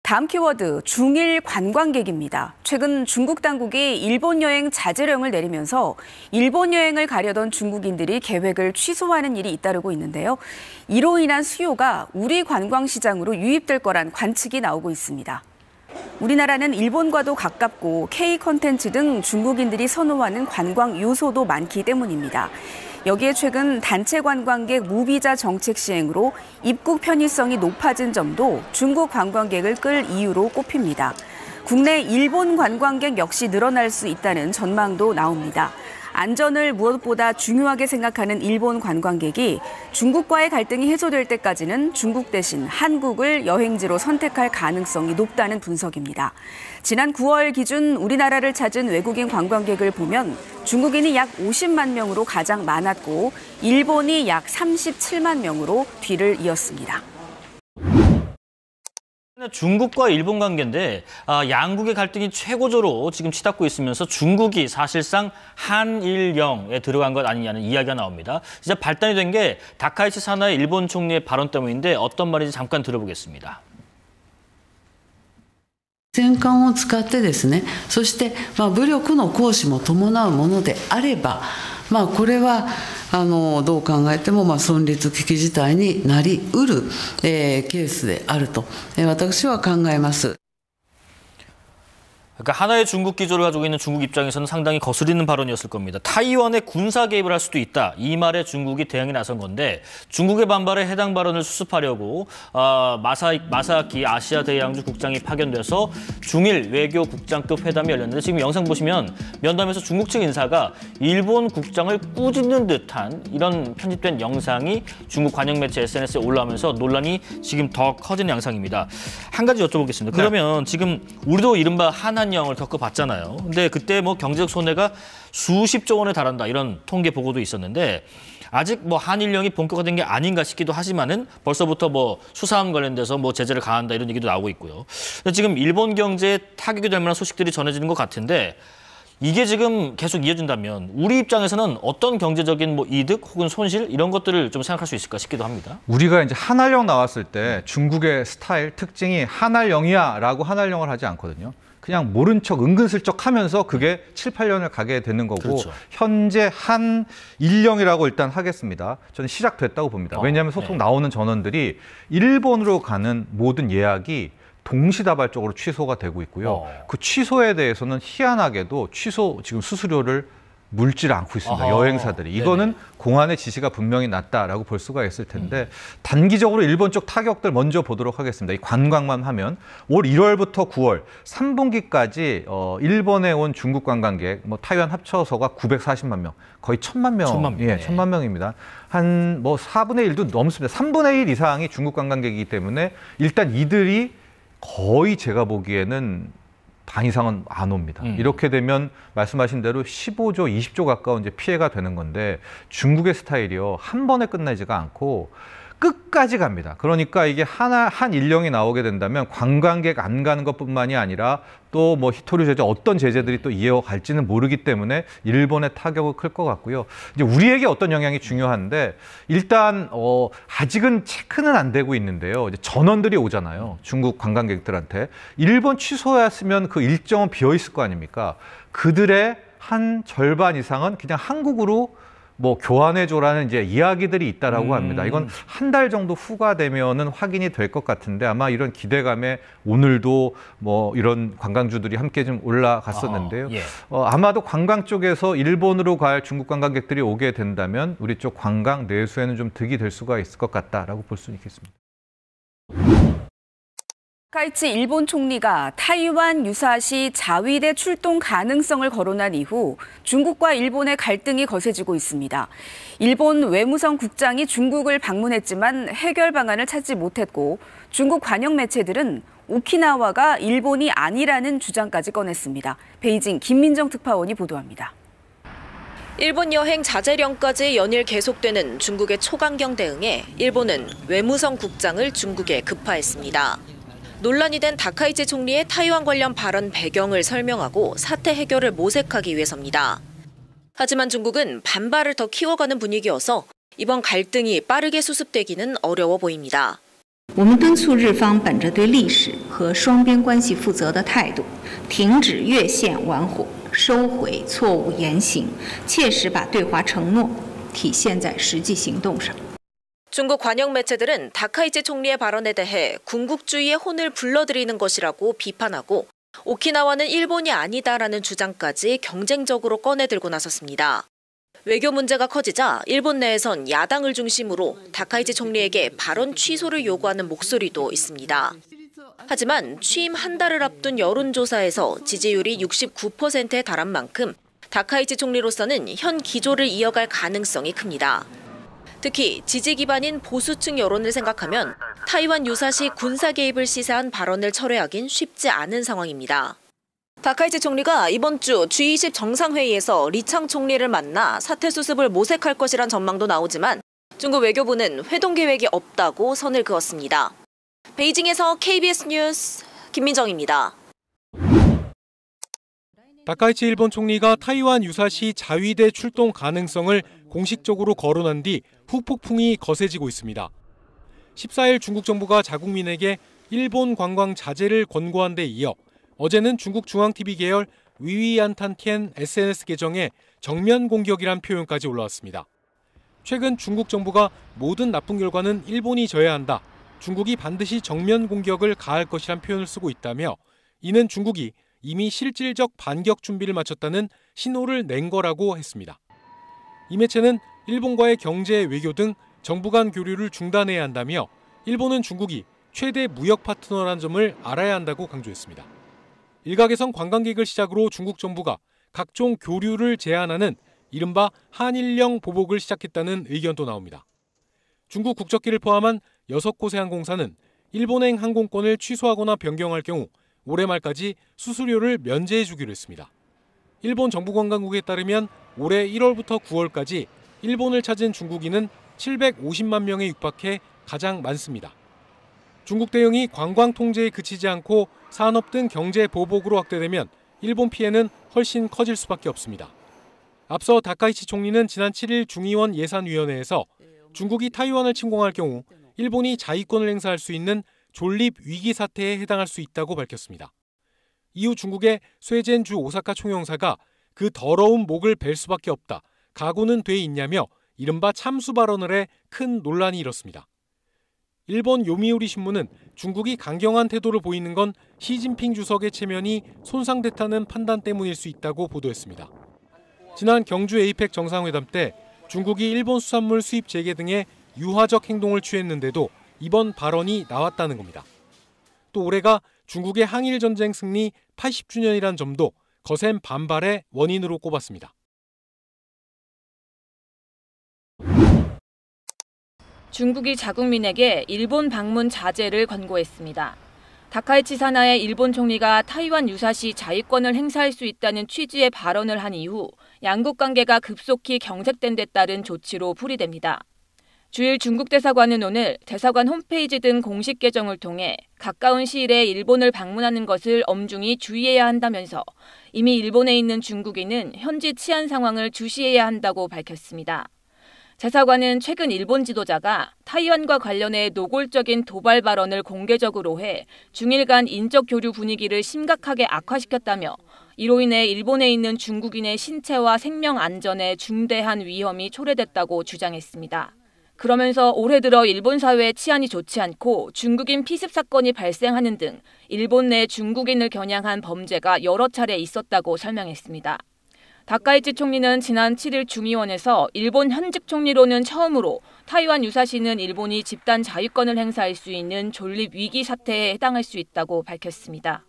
다음 키워드, 중일 관광객입니다. 최근 중국 당국이 일본 여행 자제령을 내리면서 일본 여행을 가려던 중국인들이 계획을 취소하는 일이 잇따르고 있는데요. 이로 인한 수요가 우리 관광시장으로 유입될 거란 관측이 나오고 있습니다. 우리나라는 일본과도 가깝고 K 콘텐츠 등 중국인들이 선호하는 관광 요소도 많기 때문입니다. 여기에 최근 단체 관광객 무비자 정책 시행으로 입국 편의성이 높아진 점도 중국 관광객을 끌 이유로 꼽힙니다. 국내 일본 관광객 역시 늘어날 수 있다는 전망도 나옵니다. 안전을 무엇보다 중요하게 생각하는 일본 관광객이 중국과의 갈등이 해소될 때까지는 중국 대신 한국을 여행지로 선택할 가능성이 높다는 분석입니다. 지난 9월 기준 우리나라를 찾은 외국인 관광객을 보면 중국인이 약 50만 명으로 가장 많았고 일본이 약 37만 명으로 뒤를 이었습니다. 중국과 일본 관계인데 양국의 갈등이 최고조로 지금 치닫고 있으면서 중국이 사실상 한일령에 들어간 것 아니냐는 이야기가 나옵니다. 이제 발단이 된 게 다카이치 사나이 일본 총리의 발언 때문인데 어떤 말인지 잠깐 들어보겠습니다. 戦艦を使ってですね、そして武力の行使も伴うものであれば、これはどう考えても存立危機事態になりうるケースであると私は考えます。 그러니까 하나의 중국 기조를 가지고 있는 중국 입장에서는 상당히 거스리는 발언이었을 겁니다. 타이완에 군사 개입을 할 수도 있다. 이 말에 중국이 대응에 나선 건데 중국의 반발에 해당 발언을 수습하려고 마사키 아시아 대양주 국장이 파견돼서 중일 외교국장급 회담이 열렸는데 지금 영상 보시면 면담에서 중국 측 인사가 일본 국장을 꾸짖는 듯한 이런 편집된 영상이 중국 관영 매체 SNS에 올라오면서 논란이 지금 더 커지는 양상입니다. 한 가지 여쭤보겠습니다. 그러면 지금 우리도 이른바 한한령을 겪어봤잖아요. 근데 그때 경제적 손해가 수십조 원에 달한다 이런 통계 보고도 있었는데 아직 한일령이 본격화된 게 아닌가 싶기도 하지만은 벌써부터 수사함 관련돼서 제재를 가한다 이런 얘기도 나오고 있고요. 지금 일본 경제에 타격이 될 만한 소식들이 전해지는 것 같은데 이게 지금 계속 이어진다면 우리 입장에서는 어떤 경제적인 이득 혹은 손실 이런 것들을 좀 생각할 수 있을까 싶기도 합니다. 우리가 이제 한알령 나왔을 때 중국의 스타일 특징이 한알령이야라고 한알령을 하지 않거든요. 그냥 모른 척 은근슬쩍 하면서 그게 7, 8년을 가게 되는 거고 그렇죠. 현재 한일령이라고 일단 하겠습니다. 저는 시작됐다고 봅니다. 왜냐하면 소통 나오는 전원들이 일본으로 가는 모든 예약이 동시다발적으로 취소가 되고 있고요. 그 취소에 대해서는 희한하게도 지금 수수료를 물질 않고 있습니다. 여행사들이. 이거는 공안의 지시가 분명히 났다라고 볼 수가 있을 텐데 단기적으로 일본 쪽 타격들 먼저 보도록 하겠습니다. 이 관광만 하면 올 1월부터 9월 3분기까지 일본에 온 중국 관광객 타이완 합쳐서가 940만 명, 거의 1000만 명. 1000만 명입니다. 한 4분의 1도 넘습니다. 3분의 1 이상이 중국 관광객이기 때문에 일단 이들이 거의 제가 보기에는 반 이상은 안 옵니다. 이렇게 되면 말씀하신 대로 15조, 20조 가까운 이제 피해가 되는 건데 중국의 스타일이요. 한 번에 끝나지가 않고 끝까지 갑니다. 그러니까 이게 한일령이 나오게 된다면 관광객 안 가는 것뿐만이 아니라 또 히토류 제재 어떤 제재들이 또 이어갈지는 모르기 때문에 일본의 타격은 클 것 같고요. 이제 우리에게 어떤 영향이 중요한데 일단 아직은 체크는 안 되고 있는데요. 이제 전원들이 오잖아요. 중국 관광객들한테 일본 취소했으면 그 일정은 비어 있을 거 아닙니까? 그들의 한 절반 이상은 그냥 한국으로 교환해줘라는 이제 이야기들이 있다라고 합니다. 이건 한 달 정도 후가 되면은 확인이 될 것 같은데 아마 이런 기대감에 오늘도 이런 관광주들이 함께 좀 올라갔었는데요. 아마도 관광 쪽에서 일본으로 갈 중국 관광객들이 오게 된다면 우리 쪽 관광 내수에는 좀 득이 될 수가 있을 것 같다라고 볼 수 있겠습니다. 다카이치 일본 총리가 타이완 유사시 자위대 출동 가능성을 거론한 이후 중국과 일본의 갈등이 거세지고 있습니다. 일본 외무성 국장이 중국을 방문했지만 해결 방안을 찾지 못했고 중국 관영 매체들은 오키나와가 일본이 아니라는 주장까지 꺼냈습니다. 베이징 김민정 특파원이 보도합니다. 일본 여행 자제령까지 연일 계속되는 중국의 초강경 대응에 일본은 외무성 국장을 중국에 급파했습니다. 논란이 된 다카이치 총리의 타이완 관련 발언 배경을 설명하고 사태 해결을 모색하기 위해서입니다. 하지만 중국은 반발을 더 키워가는 분위기여서 이번 갈등이 빠르게 수습되기는 어려워 보입니다. 我们敦促日方本着对历史和双边关系负责的态度，停止越线玩火，收回错误言行，切实把对华承诺体现在实际行动上。 중국 관영 매체들은 다카이치 총리의 발언에 대해 군국주의의 혼을 불러들이는 것이라고 비판하고 오키나와는 일본이 아니다라는 주장까지 경쟁적으로 꺼내들고 나섰습니다. 외교 문제가 커지자 일본 내에선 야당을 중심으로 다카이치 총리에게 발언 취소를 요구하는 목소리도 있습니다. 하지만 취임 한 달을 앞둔 여론조사에서 지지율이 69%에 달한 만큼 다카이치 총리로서는 현 기조를 이어갈 가능성이 큽니다. 특히 지지 기반인 보수층 여론을 생각하면 타이완 유사시 군사 개입을 시사한 발언을 철회하긴 쉽지 않은 상황입니다. 다카이치 총리가 이번 주 G20 정상회의에서 리창 총리를 만나 사태 수습을 모색할 것이란 전망도 나오지만 중국 외교부는 회동 계획이 없다고 선을 그었습니다. 베이징에서 KBS 뉴스 김민정입니다. 다카이치 일본 총리가 타이완 유사시 자위대 출동 가능성을 공식적으로 거론한 뒤 후폭풍이 거세지고 있습니다. 14일 중국 정부가 자국민에게 일본 관광 자제를 권고한 데 이어 어제는 중국 중앙TV 계열 위위안탄티엔 SNS 계정에 정면 공격이란 표현까지 올라왔습니다. 최근 중국 정부가 모든 나쁜 결과는 일본이 져야 한다. 중국이 반드시 정면 공격을 가할 것이란 표현을 쓰고 있다며 이는 중국이 이미 실질적 반격 준비를 마쳤다는 신호를 낸 거라고 했습니다. 이 매체는 일본과의 경제, 외교 등 정부 간 교류를 중단해야 한다며 일본은 중국이 최대 무역 파트너라는 점을 알아야 한다고 강조했습니다. 일각에선 관광객을 시작으로 중국 정부가 각종 교류를 제한하는 이른바 한일령 보복을 시작했다는 의견도 나옵니다. 중국 국적기를 포함한 6곳의 항공사는 일본행 항공권을 취소하거나 변경할 경우 올해 말까지 수수료를 면제해 주기로 했습니다. 일본 정부관광국에 따르면 올해 1월부터 9월까지 일본을 찾은 중국인은 750만 명에 육박해 가장 많습니다. 중국 대응이 관광 통제에 그치지 않고 산업 등 경제 보복으로 확대되면 일본 피해는 훨씬 커질 수밖에 없습니다. 앞서 다카이치 총리는 지난 7일 중의원 예산위원회에서 중국이 타이완을 침공할 경우 일본이 자위권을 행사할 수 있는 존립 위기 사태에 해당할 수 있다고 밝혔습니다. 이후 중국의 쇠젠 주 오사카 총영사가 그 더러운 목을 벨 수밖에 없다. 각오는 돼 있냐며 이른바 참수 발언을 해 큰 논란이 일었습니다. 일본 요미우리 신문은 중국이 강경한 태도를 보이는 건 시진핑 주석의 체면이 손상됐다는 판단 때문일 수 있다고 보도했습니다. 지난 경주 에이펙 정상회담 때 중국이 일본 수산물 수입 재개 등의 유화적 행동을 취했는데도 이번 발언이 나왔다는 겁니다. 또 올해가 중국의 항일 전쟁 승리 80주년이란 점도 거센 반발의 원인으로 꼽았습니다. 중국이 자국민에게 일본 방문 자제를 권고했습니다. 다카이치 사나의 일본 총리가 타이완 유사시 자위권을 행사할 수 있다는 취지의 발언을 한 이후 양국 관계가 급속히 경색된 데 따른 조치로 풀이됩니다. 주일 중국 대사관은 오늘 대사관 홈페이지 등 공식 계정을 통해 가까운 시일에 일본을 방문하는 것을 엄중히 주의해야 한다면서 이미 일본에 있는 중국인은 현지 치안 상황을 주시해야 한다고 밝혔습니다. 대사관은 최근 일본 지도자가 타이완과 관련해 노골적인 도발 발언을 공개적으로 해 중일 간 인적 교류 분위기를 심각하게 악화시켰다며 이로 인해 일본에 있는 중국인의 신체와 생명 안전에 중대한 위험이 초래됐다고 주장했습니다. 그러면서 올해 들어 일본 사회의 치안이 좋지 않고 중국인 피습 사건이 발생하는 등 일본 내 중국인을 겨냥한 범죄가 여러 차례 있었다고 설명했습니다. 다카이치 총리는 지난 7일 중의원에서 일본 현직 총리로는 처음으로 타이완 유사시는 일본이 집단 자위권을 행사할 수 있는 존립 위기 사태에 해당할 수 있다고 밝혔습니다.